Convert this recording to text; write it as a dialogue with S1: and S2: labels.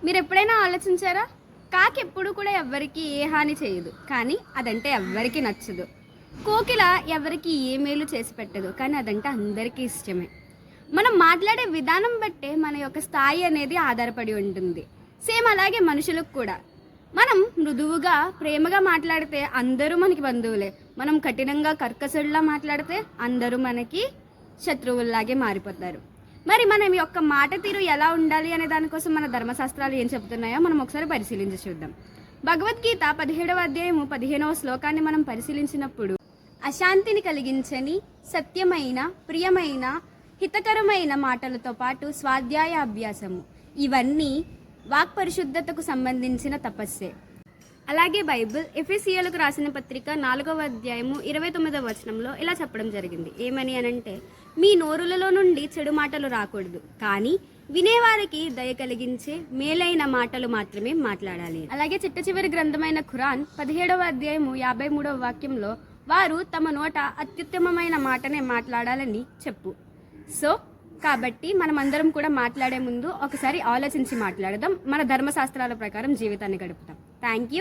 S1: మీరు ఎప్పుడైనా ఆలోచించారా? కాకి ఎప్పుడు కూడా ఎవ్వరికీ ఏ హాని చేయదు, కానీ అదంటే ఎవ్వరికీ నచ్చదు. కోకిల ఎవరికి ఏ మేలు చేసి పెట్టదు, కానీ అదంటే అందరికీ ఇష్టమే. మనం మాట్లాడే విధానం బట్టే మన యొక్క స్థాయి అనేది ఆధారపడి ఉంటుంది. సేమ్ అలాగే మనుషులకు కూడా. మనం మృదువుగా ప్రేమగా మాట్లాడితే అందరూ మనకి బంధువులే. మనం కఠినంగా కర్కశుడిలా మాట్లాడితే అందరూ మనకి శత్రువుల్లాగే మారిపోతారు. మరి మనం యొక్క మాట తీరు ఎలా ఉండాలి అనే దానికోసం మన ధర్మశాస్త్రాలు ఏం చెబుతున్నాయో మనం ఒకసారి పరిశీలించి చూద్దాం. భగవద్గీత 17వ అధ్యాయము 15వ శ్లోకాన్ని మనం పరిశీలించినప్పుడు, అశాంతిని కలిగించని సత్యమైన, ప్రియమైన, హితకరమైన మాటలతో పాటు స్వాధ్యాయ అభ్యాసము, ఇవన్నీ వాక్ పరిశుద్ధతకు సంబంధించిన తపస్సే. అలాగే బైబిల్ ఎఫెసీయులకు రాసిన పత్రిక 4వ అధ్యాయము 29వ వచనంలో ఇలా చెప్పడం జరిగింది. ఏమని అనంటే, మీ నోరులలో నుండి చెడు మాటలు రాకూడదు, కానీ వినేవారికి దయ కలిగించే మేలైన మాటలు మాత్రమే మాట్లాడాలి. అలాగే చిట్ట చివరి గ్రంథమైన ఖురాన్ 17వ అధ్యాయము 53వ వాక్యంలో, వారు తమ నోట అత్యుత్తమమైన మాటనే మాట్లాడాలని చెప్పు. సో కాబట్టి మనమందరం కూడా మాట్లాడే ముందు ఒకసారి ఆలోచించి మాట్లాడదాం. మన ధర్మశాస్త్రాల ప్రకారం జీవితాన్ని గడుపుతాం. Thank you.